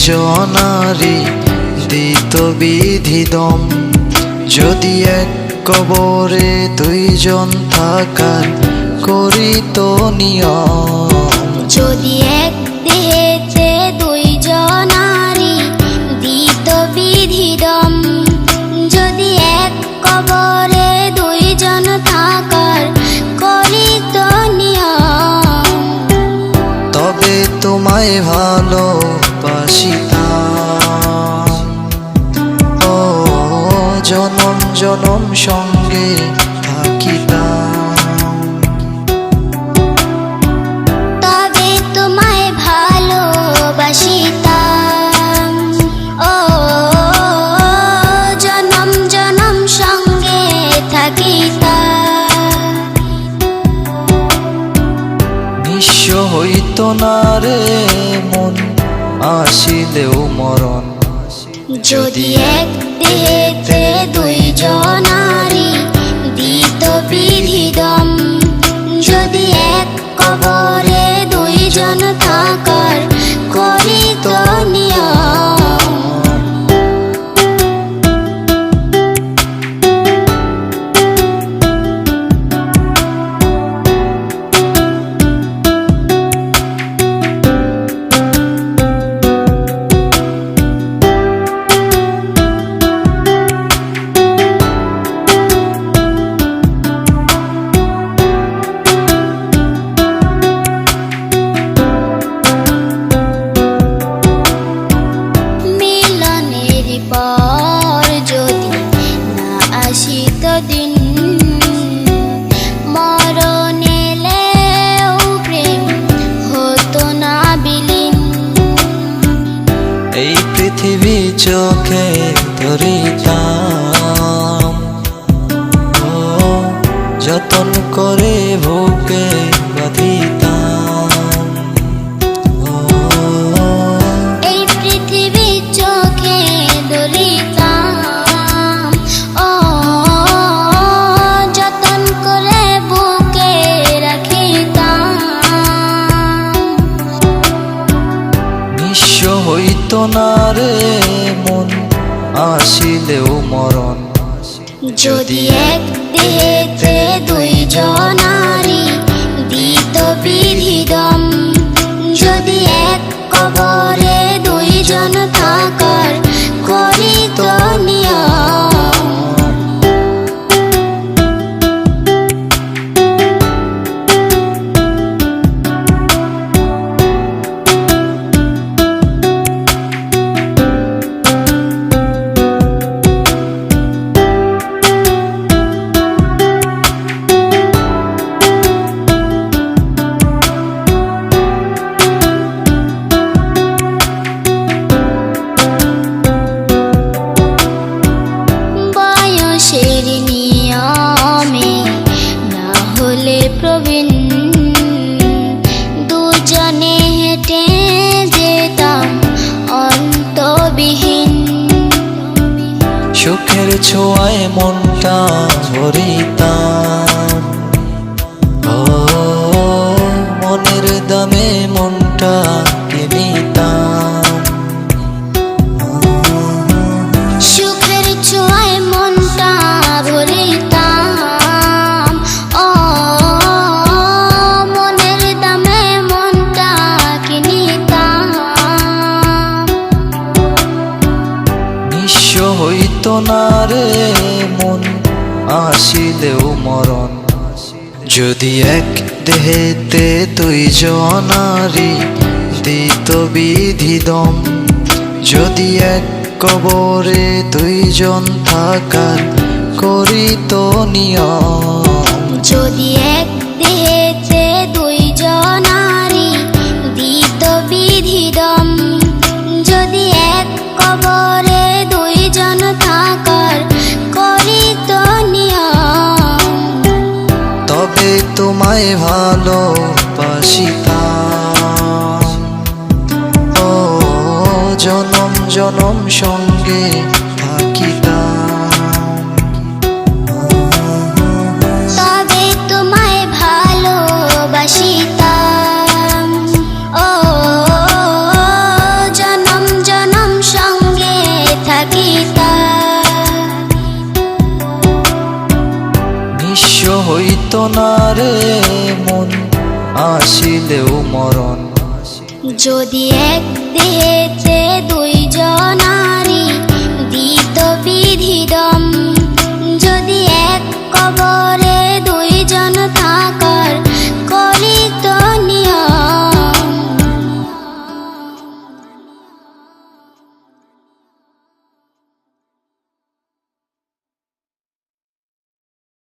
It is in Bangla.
জনারি দিত বিধিদম। যদি এক কবরে দুইজন থাকার করিত নিয়ম। যদি এক দেহেতে দুইজনারি দিত বিধিদম। যদি এক কবরে দুইজন থাকার করিত নিয়ম। তবে তোমায় ভালোবাসিতাম, ও জনম জনম সঙ্গে থাকিতাম। তবে তোমায় ভালোবাসিতাম, ও জনম জনম সঙ্গে থাকিতাম। নিঃস্ব হইত না রে মন আসিলেও মরণ। যদি এক দেহেতে দুইজনারি দিত বিধিদম। যদি এক কবরে দুইজন থাকার করিত নিয়ম। পর যদি না আসিত দিন, মরণ এলেও প্রেম হতো না বিলীন। এই পৃথিবী চোখে ধরিতাম, ও যতন করে বুকে বাঁধিতাম। এই পৃথিবী চোখে ধরিতাম, ও যতন করে বুকে রাখিতাম। নিঃস্ব হইত না রে মন আসিলেও মরণ। যদি এক দেহেতে দুইজনারি দিত বিধিদম। যদি এক কবরে দুইজন থাকার করিত নিয়ম। বয়সের নিয়মে না হলে প্রবীণ, দুজনে হেঁটে যেতাম অন্তবিহীন। সুখের ছোঁয়ায় মনটা ভরিতাম, ও মনের দামে মনটা কিনিতাম। সুখের ছোঁয়ায় মনটা ভরিতাম, ও মনের দামে মনটা কিনিতাম। নিঃস্ব হইত না রে মন আসিলেও মরণ। যদি এক দেহেতে দুইজনারি দিত বিধিদম। যদি এক কবরে দুইজন থাকার করিত নিয়ম। যদি এক দেহেতে দুইজনারি দিত বিধিদম। যদি এক কবরে দুইজন থাকার করিত নিয়ম। তবে তোমায় ভালোবাসিতাম, ও জনম জনম সঙ্গে থাকিতাম। তবে তোমায় ভালোবাসিতাম, ও জনম জনম আসিত না রে মন আসিলেও মরণ। যদি এক দেহেতে দুই